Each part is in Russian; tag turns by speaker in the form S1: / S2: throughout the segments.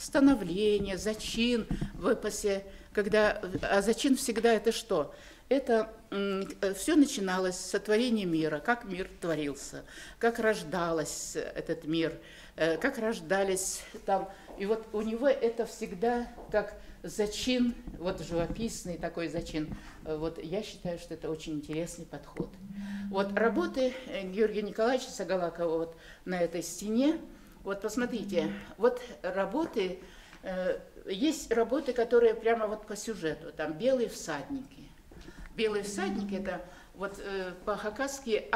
S1: становление, зачин в эпосе, а зачин всегда это что? Это все начиналось с сотворения мира, как мир творился, как рождался этот мир, как рождались там. И вот у него это всегда как зачин, вот живописный такой зачин. Вот я считаю, что это очень интересный подход. Вот работы Георгия Николаевича Сагалакова вот на этой стене, вот посмотрите, вот работы, есть работы, которые прямо вот по сюжету, там «Белые всадники». «Белые всадники» это вот по-хакасски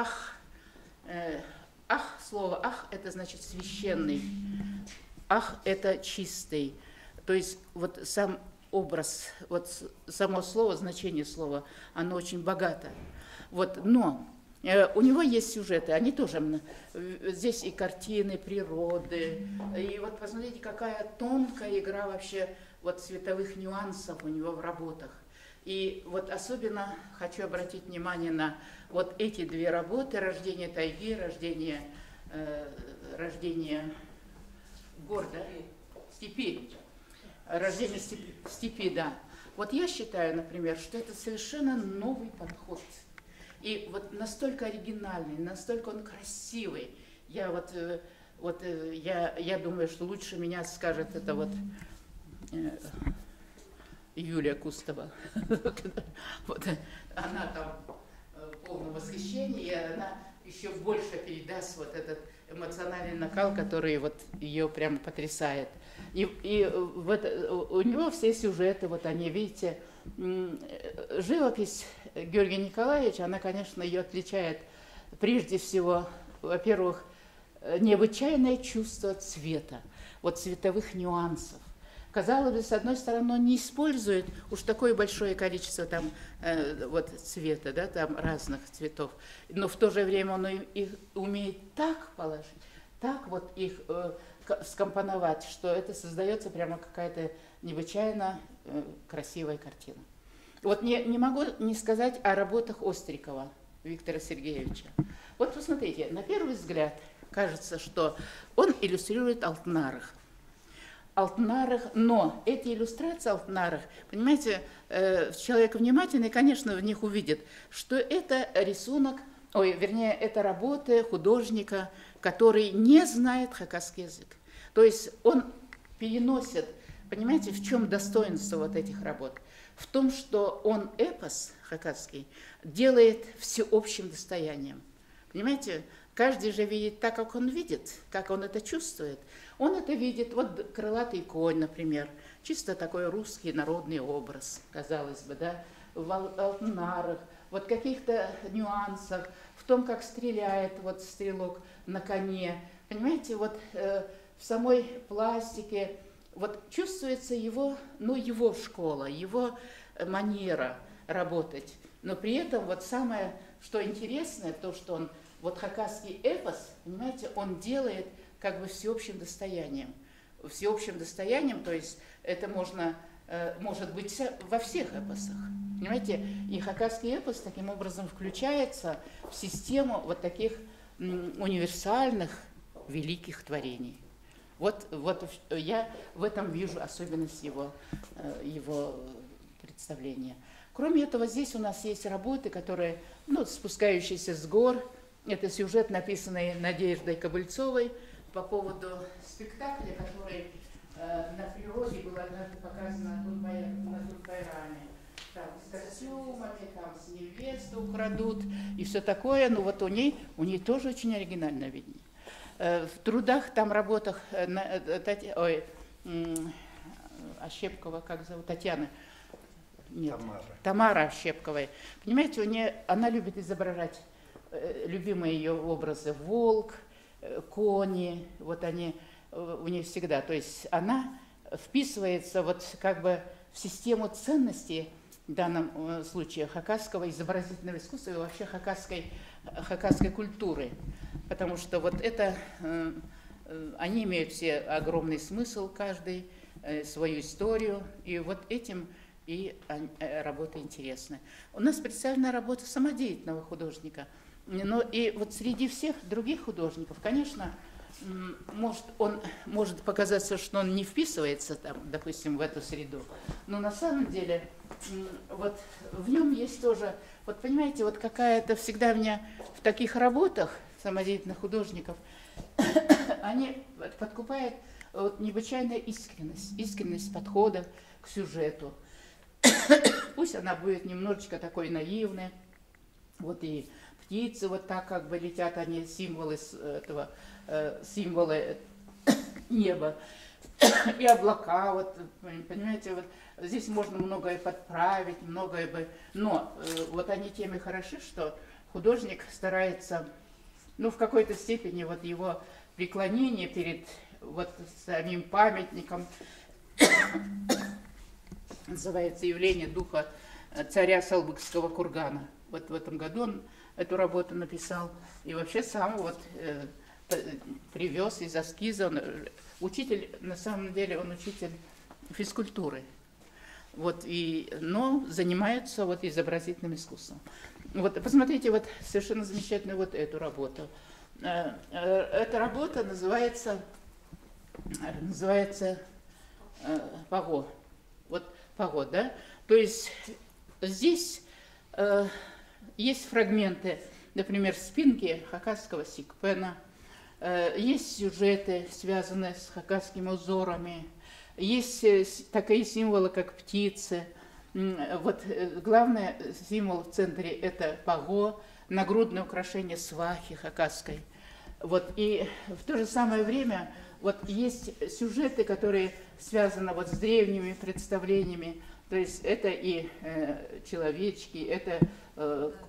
S1: слово «ах» это значит священный, «ах» это чистый. То есть вот сам образ, вот само слово, значение слова, оно очень богато. Вот, но у него есть сюжеты, они тоже, здесь и картины природы, и вот посмотрите, какая тонкая игра вообще вот цветовых нюансов у него в работах. И вот особенно хочу обратить внимание на вот эти две работы: «Рождение тайги», рождение города, степи. «Рождение степи», да. Вот я считаю, например, что это совершенно новый подход. И вот настолько оригинальный, настолько он красивый. Я думаю, что лучше меня скажет это вот Юлия Кустова. Вот она там в полном восхищении, и она еще больше передаст вот этот эмоциональный накал, который вот ее прямо потрясает. И у него все сюжеты, вот они, видите, живопись Георгия Николаевича, она, конечно, ее отличает прежде всего, во-первых, необычайное чувство цвета, вот цветовых нюансов. Казалось бы, с одной стороны, он не использует уж такое большое количество там вот цвета, да, там разных цветов, но в то же время он их умеет так положить, так вот их скомпоновать, что это создается прямо какая-то необычайно красивая картина. Вот не могу не сказать о работах Острикова Виктора Сергеевича. Вот посмотрите, на первый взгляд кажется, что он иллюстрирует Алтынарых, но эти иллюстрации Алтынарых, понимаете, человек внимательный, конечно, в них увидит, что это рисунок, это работы художника, который не знает хакасский язык. То есть он переносит, понимаете, в чем достоинство вот этих работ? В том, что он эпос хакасский делает всеобщим достоянием. Понимаете, каждый же видит так, как он видит, как он это чувствует. Он это видит, вот крылатый конь, например, чисто такой русский народный образ, казалось бы, да, в Алтынарах, вот каких-то нюансах, в том, как стреляет вот стрелок на коне. Понимаете, вот в самой пластике вот чувствуется его школа, его манера работать. Но при этом вот самое, что интересное, то, что он, вот хакасский эпос, понимаете, он делает как бы всеобщим достоянием. Всеобщим достоянием, то есть это может быть во всех эпосах. Понимаете, и хакасский эпос таким образом включается в систему вот таких универсальных великих творений. Вот я в этом вижу особенность его представления. Кроме этого, здесь у нас есть работы, которые, спускающиеся с гор. Это сюжет, написанный Надеждой Кобыльцовой по поводу спектакля, который на природе был однажды показан на Турбайраме. Там с костюмами, там с невесту украдут и все такое. Но вот у ней тоже очень оригинальное видение. В трудах, там работах Ощепкова, как зовут, Татьяна? Нет, Тамара Ощепковой. Понимаете, она любит изображать любимые ее образы: волк, кони, вот они у нее всегда. То есть она вписывается вот как бы в систему ценностей, в данном случае хакасского изобразительного искусства и вообще хакасской культуры. Потому что вот это, они имеют все огромный смысл, каждый свою историю, и вот этим и работа интересна. У нас представлена работа самодеятельного художника. Но и вот среди всех других художников, конечно, он может показаться, что он не вписывается там, допустим, в эту среду, но на самом деле вот в нем есть тоже, вот понимаете, вот какая-то всегда у меня в таких работах самодеятельных художников, они подкупают вот необычайная искренность подхода к сюжету. Пусть она будет немножечко такой наивной, вот и птицы вот так как бы летят, они символы этого, символы неба, и облака, вот, понимаете, вот здесь можно многое подправить, многое бы, но вот они тем и хороши, что художник старается, ну, в какой-то степени вот его преклонение перед вот самим памятником, называется «Явление духа царя Салбыкского кургана». Вот в этом году он эту работу написал и вообще сам вот привез из эскиза. Он, учитель, на самом деле, он учитель физкультуры, вот, но занимается вот изобразительным искусством. Вот, посмотрите, вот совершенно замечательную вот эту работу. Эта работа называется «Паго». Вот «Паго», да? То есть здесь есть фрагменты, например, спинки хакасского сикпена, есть сюжеты, связанные с хакасскими узорами, есть такие символы, как птицы. Вот главный символ в центре – это паго, нагрудное украшение свахи хакасской. Вот, и в то же самое время вот есть сюжеты, которые связаны вот с древними представлениями. То есть это и человечки, это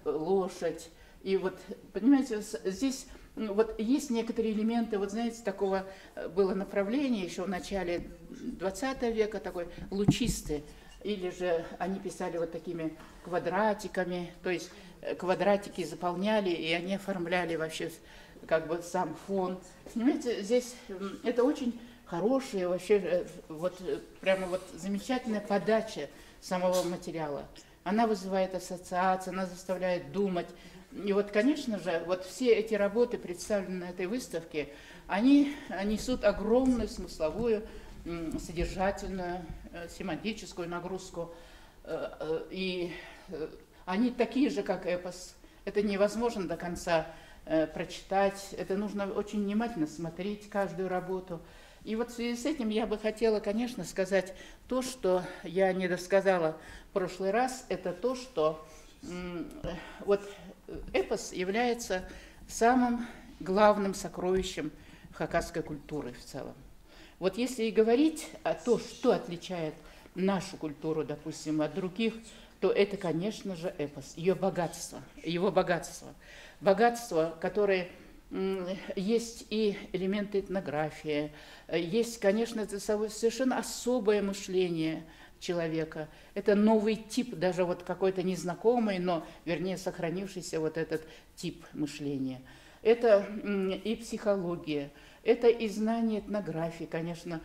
S1: лошадь. И вот, понимаете, здесь вот есть некоторые элементы, вот знаете, такого было направления еще в начале 20 века, такой лучистый. Или же они писали вот такими квадратиками, то есть квадратики заполняли, и они оформляли вообще как бы сам фон. Понимаете, здесь это очень хорошая, вообще вот прямо вот замечательная подача самого материала. Она вызывает ассоциации, она заставляет думать. И вот, конечно же, вот все эти работы, представленные на этой выставке, они несут огромную смысловую, содержательную, семантическую нагрузку. И они такие же, как эпос. Это невозможно до конца прочитать, это нужно очень внимательно смотреть каждую работу. И вот в связи с этим я бы хотела, конечно, сказать то, что я не досказала в прошлый раз, это то, что вот эпос является самым главным сокровищем хакасской культуры в целом. Вот если и говорить о том, что отличает нашу культуру, допустим, от других, то это, конечно же, эпос, ее богатство, его богатство. Богатство, которое есть и элементы этнографии, есть, конечно, это совершенно особое мышление человека. Это новый тип, даже вот какой-то незнакомый, но, вернее, сохранившийся вот этот тип мышления. Это и психология, это и знание этнографии, конечно,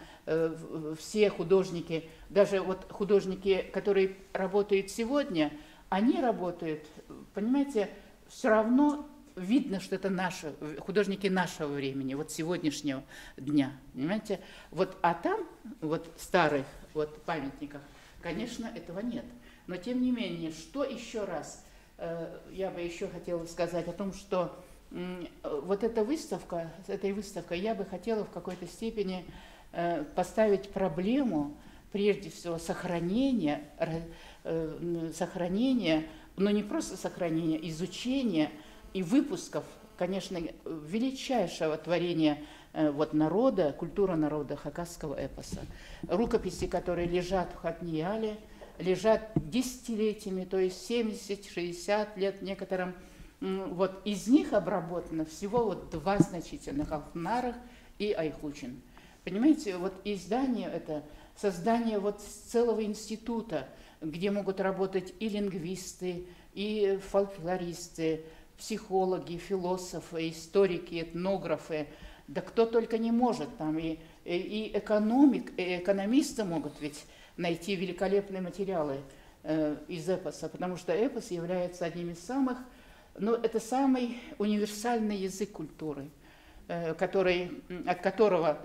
S1: все художники, даже вот художники, которые работают сегодня, они работают, понимаете, все равно видно, что это наши, художники нашего времени, вот сегодняшнего дня, понимаете? Вот, а там, вот в старых вот памятниках, конечно, этого нет. Но тем не менее, что еще раз, я бы еще хотела сказать о том, что вот эта выставка, с этой выставкой я бы хотела в какой-то степени поставить проблему, прежде всего, сохранения, но не просто сохранения, изучения и выпусков, конечно, величайшего творения вот народа, культура народа хакасского эпоса. Рукописи, которые лежат в Хатнияле, лежат десятилетиями, то есть 70-60 лет некоторым. Вот из них обработано всего вот 2 значительных: Алтынарах и Айхучин. Понимаете, вот издание это создание вот целого института, где могут работать и лингвисты, и фольклористы, психологи, философы, историки, этнографы, да кто только не может там, и экономисты могут ведь найти великолепные материалы из эпоса, потому что эпос является одним из самых, ну, это самый универсальный язык культуры. от которого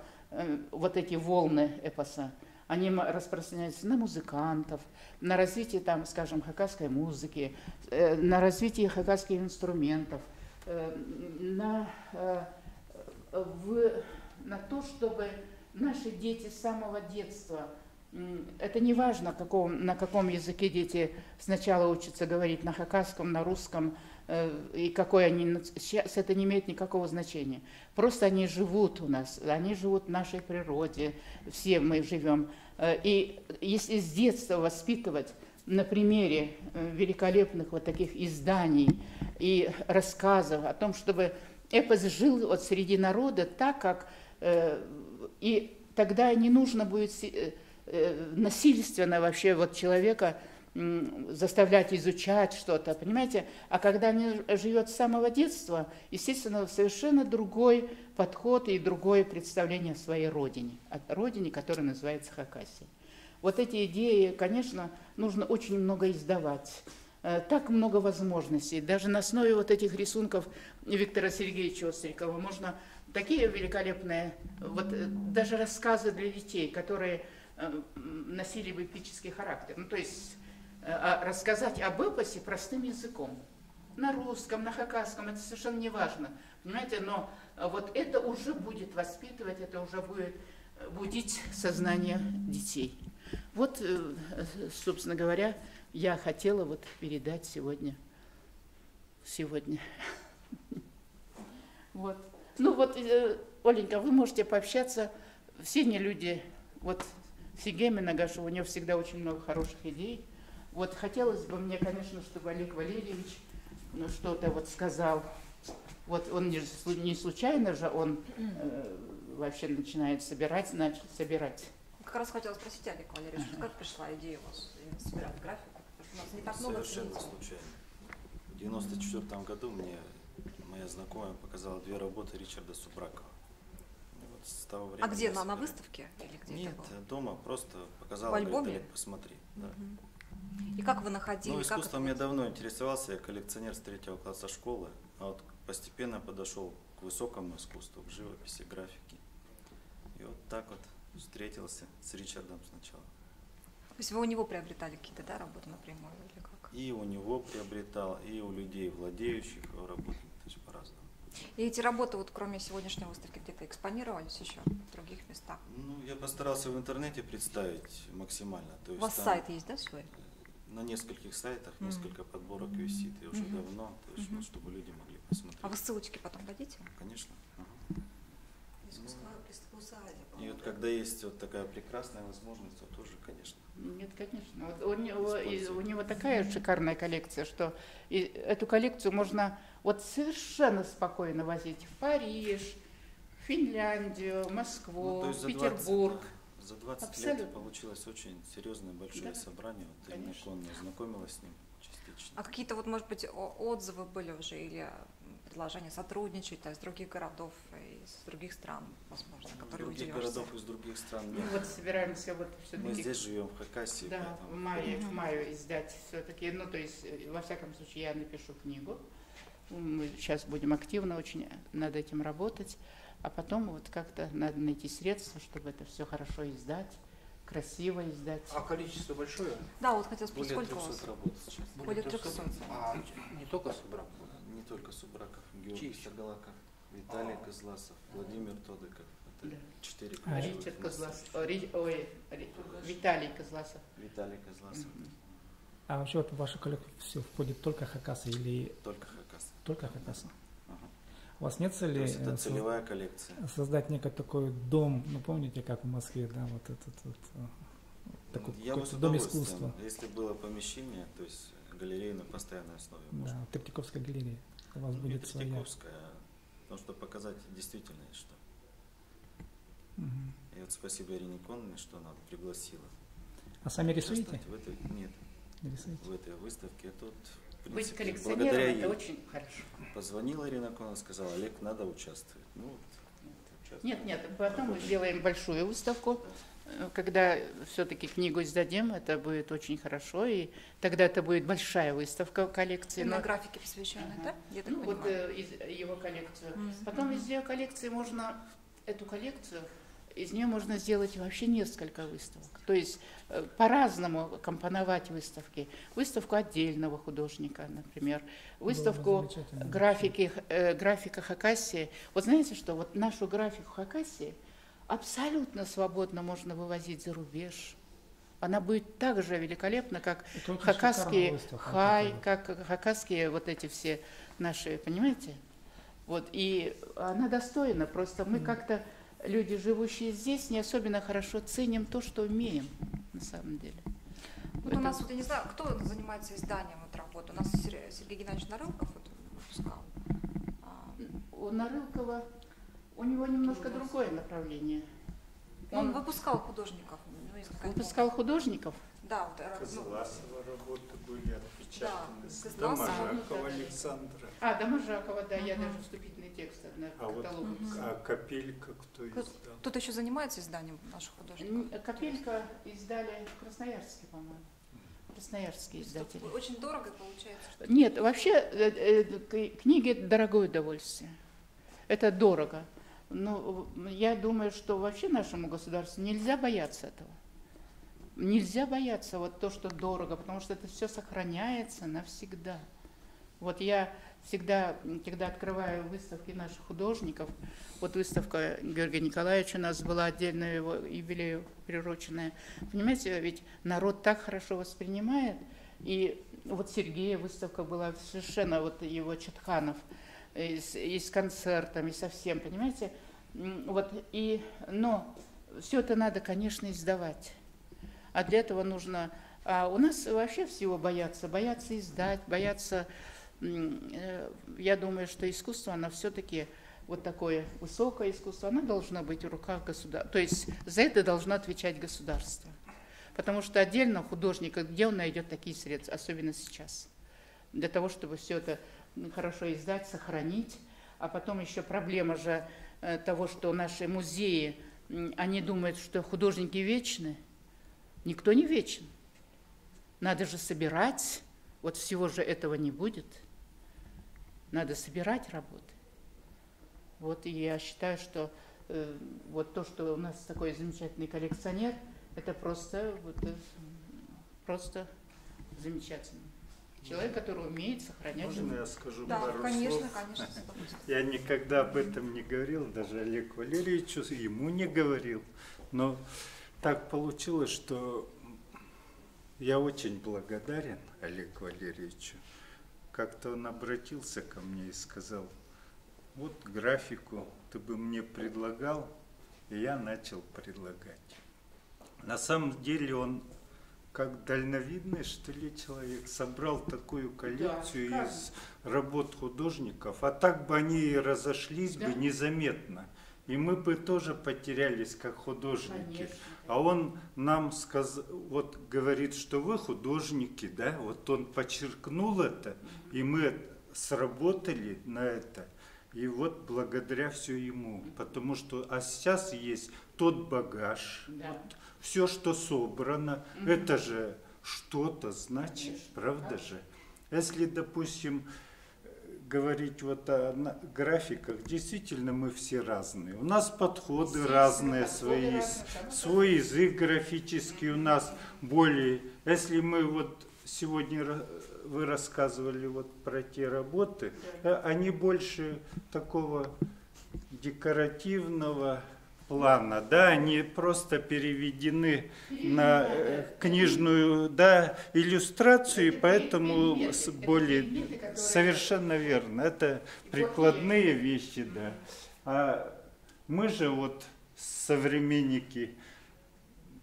S1: вот эти волны эпоса, они распространяются на музыкантов, на развитие, там, скажем, хакасской музыки, на развитие хакасских инструментов, на то, чтобы наши дети с самого детства, это не важно, на каком языке дети сначала учатся говорить, на хакасском, на русском, и какой они, сейчас это не имеет никакого значения. Просто они живут у нас, они живут в нашей природе, все мы живем. И если с детства воспитывать на примере великолепных вот таких изданий и рассказов о том, чтобы эпос жил вот среди народа так, как... И тогда не нужно будет насильственно вообще вот человека заставлять изучать что-то, понимаете? А когда они живет с самого детства, естественно, совершенно другой подход и другое представление о своей родине, о родине, которая называется Хакасия. Вот эти идеи, конечно, нужно очень много издавать. Так много возможностей. Даже на основе вот этих рисунков Виктора Сергеевича Острикова можно такие великолепные, вот даже рассказы для детей, которые носили бы эпический характер. Ну, то есть рассказать об эпосе простым языком. На русском, на хакасском, это совершенно не важно. Понимаете, но вот это уже будет воспитывать, это уже будет будить сознание детей. Вот, собственно говоря, я хотела вот передать сегодня. Вот. Ну вот, Оленька, вы можете пообщаться. Все не люди. Вот Сигеми Нагашева, у него всегда очень много хороших идей. Вот хотелось бы мне, конечно, чтобы Олег Валерьевич что-то вот сказал. Вот он не случайно же, он вообще начинает начал собирать.
S2: Как раз хотела спросить Олег Валерьевич, как пришла идея у вас собирать графику? У нас не так много
S3: совершенно случайно. В 1994 году мне моя знакомая показала 2 работы Ричарда Субракова. Вот с того времени
S2: где? На выставке? Или где?
S3: Нет, дома просто показала, говорит, Олег, посмотри. Да.
S2: И как вы находили?
S3: Ну, искусством я давно интересовался, я коллекционер с 3-го класса школы, а вот постепенно подошел к высокому искусству, к живописи, графике. И вот так вот встретился с Ричардом сначала.
S2: То есть вы у него приобретали какие-то, да, работы напрямую или как?
S3: И у него приобретал, и у людей, владеющих его работами, то есть по-разному.
S2: И эти работы, вот кроме сегодняшней выставки, где-то экспонировались еще в других местах?
S3: Ну, я постарался в интернете представить максимально. То есть
S2: у вас
S3: там
S2: сайт есть, да, свой?
S3: На нескольких сайтах несколько подборок висит, и уже давно, то есть, вот, чтобы люди могли посмотреть.
S2: А вы ссылочки потом дадите?
S3: Конечно. И вот когда есть вот такая прекрасная возможность, то тоже, конечно.
S1: Нет, конечно. Вот у него такая шикарная коллекция, что эту коллекцию можно вот совершенно спокойно возить в Париж, в Финляндию, Москву,
S3: ну,
S1: Петербург.
S3: За 20
S1: Абсолютно.
S3: лет получилось очень серьезное большое собрание. Вот Ирина Конна знакомилась с ним частично.
S2: А какие-то, вот, может быть, отзывы были уже или предложения сотрудничать из других городов, из других стран, возможно, которые
S3: из других городов, из других стран нет.
S1: Мы вот собираемся вот все-таки.
S3: Мы здесь живем в Хакасии.
S1: Да, в мае издать все-таки. Ну, то есть, во всяком случае, я напишу книгу. Мы сейчас будем активно очень над этим работать. А потом вот как-то надо найти средства, чтобы это все хорошо издать, красиво издать.
S4: А количество большое?
S2: Да, вот хотел спросить,
S3: Более
S2: сколько у
S3: 300
S2: вас?
S3: работ сейчас.
S2: Более 300.
S4: А не только Субраков?
S3: Не только Субраков, Георгий Сагалаков, Виталий Козласов, Владимир Тодыков. Это 4
S1: Ричард Козласов. Виталий Козласов.
S3: Виталий Козласов.
S5: А вообще вот в вашу коллекцию все входит только хакасы или...
S3: Только хакасы.
S5: Только хакасы.
S3: Ага.
S5: У вас нет цели
S3: это целевая коллекция.
S5: создать некий такой дом, ну помните, как в Москве, да, вот этот вот, такой
S3: Я бы с
S5: дом
S3: удовольствием,
S5: искусства.
S3: если было помещение, то есть галерея на постоянной основе.
S5: Да, Третьяковская галерея. У вас
S3: Ну,
S5: будет
S3: не
S5: своя.
S3: Третьяковская, потому что показать действительно что. И вот спасибо Ирине Конной, что она пригласила.
S5: А сами рисуете?
S3: Нет,
S5: Не рисуете?
S3: в этой выставке. А тут, в
S1: Быть
S3: принципе,
S1: коллекционером
S3: благодаря
S1: это
S3: ей
S1: очень хорошо.
S3: позвонила Ирина Конна, сказала, Олег, надо участвовать. Ну, вот,
S4: сейчас.
S1: Нет, потом мы сделаем большую выставку. Когда все-таки книгу издадим, это будет очень хорошо, и тогда это будет большая выставка в коллекции.
S2: Именно графике посвященной, да? Я так
S1: Вот
S2: понимаю.
S1: из его коллекцию.
S2: Мгм.
S1: Потом из ее коллекции можно, эту коллекцию, из нее можно сделать вообще несколько выставок. То есть по-разному компоновать выставки. Выставку отдельного художника, например, выставку
S5: замечательно.
S1: графика Хакассии. Вот знаете что, вот нашу графику Хакассии абсолютно свободно можно вывозить за рубеж. Она будет так же великолепна, как
S5: Это очень
S1: хакасские
S5: шикарная выставка,
S1: хай,
S5: вот
S1: как хакасские вот эти все наши, понимаете? Вот, и она достойна, просто мы как-то, люди, живущие здесь, не особенно хорошо ценим то, что умеем, на самом деле.
S2: Вот у нас, вот, я не знаю, кто занимается изданием вот работ? У нас Сергей Геннадьевич Нарылков вот выпускал.
S1: У Нарылкова, у него немножко другое направление.
S2: Он выпускал художников. у него есть какая-то-
S1: Выпускал художников.
S2: Да, вот,
S6: Козласова работы были отпечатаны,
S2: Да,
S6: с
S2: Козласова,
S6: Доможакова
S1: да.
S6: Александра.
S1: Доможакова, да, я даже вступительный текст одна
S6: А вот
S1: каталог выписала.
S6: а Капелька кто издал?
S2: Кто-то еще занимается изданием наших художников?
S1: Капелька издали в Красноярске, по-моему. Красноярские издатели.
S2: Очень дорого получается. Что
S1: Нет, вообще книги – это дорогое удовольствие. Это дорого. Но я думаю, что вообще нашему государству нельзя бояться этого. Нельзя бояться вот то, что дорого, потому что это все сохраняется навсегда. Вот я всегда, когда открываю выставки наших художников, вот выставка Георгия Николаевича у нас была отдельная его юбилею приуроченная. Понимаете, ведь народ так хорошо воспринимает. И вот Сергея выставка была совершенно, вот его Чатханов, и с концертом, и со всем, понимаете. Вот, но все это надо, конечно, издавать. А для этого нужно... А у нас вообще всего боятся издать, боятся... Я думаю, что искусство, оно все-таки вот такое высокое искусство, оно должно быть в руках государства. То есть за это должно отвечать государство. Потому что отдельно художника, где он найдет такие средства, особенно сейчас, для того, чтобы все это хорошо издать, сохранить. А потом еще проблема же того, что наши музеи, они думают, что художники вечны. Никто не вечен. Надо же собирать. Вот всего же этого не будет. Надо собирать работы. Вот, и я считаю, что вот то, что у нас такой замечательный коллекционер, это просто замечательно. Человек, который умеет сохранять.
S6: Можно я скажу
S2: да,
S6: пару
S2: конечно,
S6: слов?
S2: конечно. с удовольствием.
S6: Я никогда об этом не говорил, даже Олег Валерьевичу, ему не говорил. Но так получилось, что я очень благодарен Олегу Валерьевичу. Как-то он обратился ко мне и сказал: вот графику ты бы мне предлагал, и я начал предлагать. На самом деле он, как дальновидный, что ли, человек, собрал такую коллекцию из работ художников, а так бы они и разошлись бы незаметно. И мы бы тоже потерялись как художники.
S1: Конечно.
S6: А он нам вот говорит, что вы художники, да? Вот он подчеркнул это, и мы сработали на это. И вот благодаря все ему. Потому что, а сейчас есть тот багаж, вот, все, что собрано, это же что-то значит,
S1: Конечно.
S6: правда же? Если, допустим, говорить вот о графиках, действительно мы все разные. У нас подходы разные свои, свой язык графический у нас более. Если мы вот сегодня вы рассказывали вот про те работы, они больше такого декоративного плана, да, они просто переведены на книжную, да, иллюстрацию, и поэтому более совершенно верно. Это прикладные вещи, да. А мы же вот современники,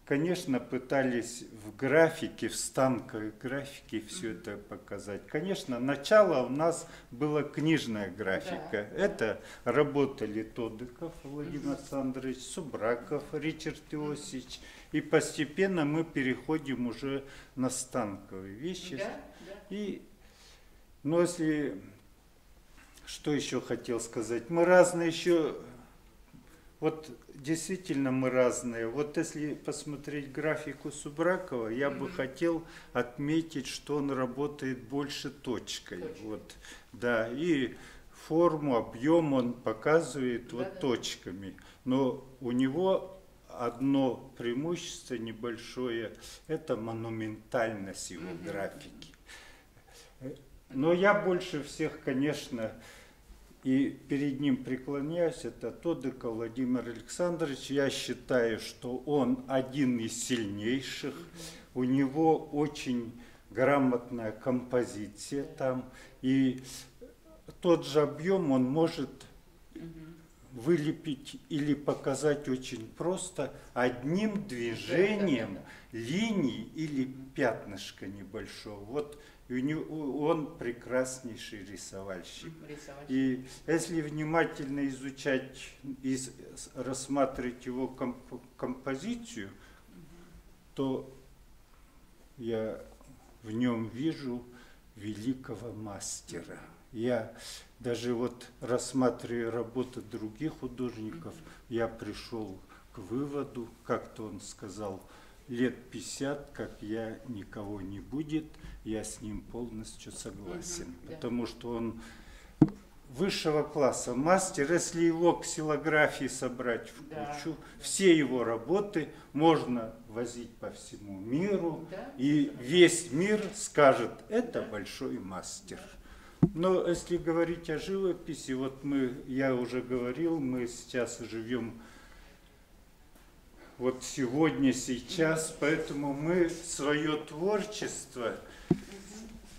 S6: конечно, пытались в графике, в станковой графике все это показать. Конечно, начало у нас была книжная графика. Это работали Тодыков Владимир Александрович, Субраков Ричард Иосифович. И постепенно мы переходим уже на станковые вещи. Но если... Что еще хотел сказать? Мы разные еще... вот действительно мы разные. Вот если посмотреть графику Субракова, я бы хотел отметить, что он работает больше точкой. Вот, да, и форму, объем он показывает вот точками. Но у него одно преимущество небольшое – это монументальность его графики. Но я больше всех, конечно, и перед ним преклоняюсь, это Тодыков Владимир Александрович. Я считаю, что он один из сильнейших. У него очень грамотная композиция там. И тот же объем он может вылепить или показать очень просто одним движением линии или пятнышка небольшого. Вот он прекраснейший рисовальщик. И если внимательно изучать и рассматривать его композицию, то я в нем вижу великого мастера. Я даже вот рассматривая работы других художников, я пришел к выводу, как-то он сказал, лет 50, как я, никого не будет, я с ним полностью согласен. Потому что он высшего класса мастер. Если его ксилографии собрать в кучу, все его работы можно возить по всему миру, и весь мир скажет, это большой мастер. Но если говорить о живописи, вот я уже говорил, мы сейчас живем вот сегодня, сейчас, поэтому мы свое творчество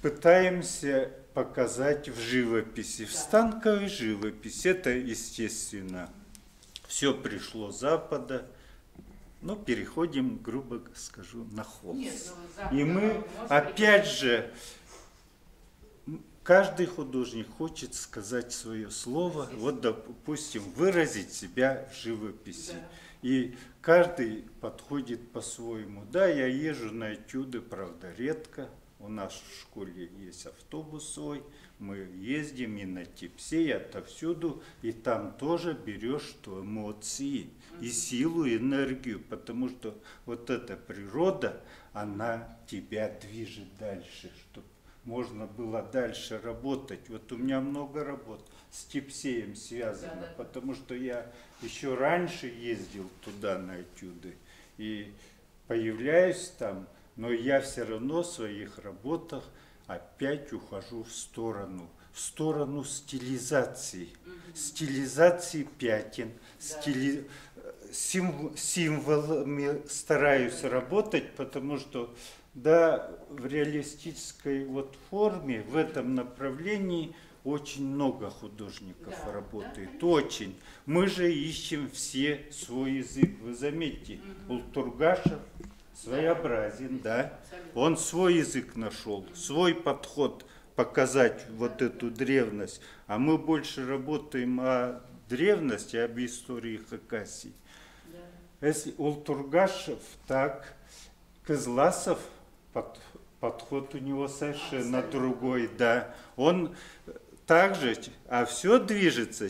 S6: пытаемся показать в живописи, в станковой живописи. Это, естественно, все пришло с Запада. Но переходим, грубо скажу, на холст. И мы, опять же, каждый художник хочет сказать свое слово, вот, допустим, выразить себя в живописи. И каждый подходит по-своему. Да, я езжу на этюды, правда, редко. У нас в школе есть автобус свой, мы ездим и на Типсе, и отовсюду, и там тоже берешь что эмоции, и силу, и энергию, потому что вот эта природа, она тебя движет дальше, чтобы можно было дальше работать. Вот у меня много работ с Типсеем связано, потому что я еще раньше ездил туда на этюды и появляюсь там, но я все равно в своих работах опять ухожу в сторону стилизации, стилизации пятен, символами стараюсь работать, потому что да, в реалистической вот форме, в этом направлении очень много художников работает, очень. Мы же ищем все свой язык. Вы заметьте, Ултургашев своеобразен, да? Он свой язык нашел, свой подход показать вот эту древность. А мы больше работаем о древности, об истории Хакасии. Если Ултургашев так, Кызласов, подход у него совершенно другой, да. Он также, а все движется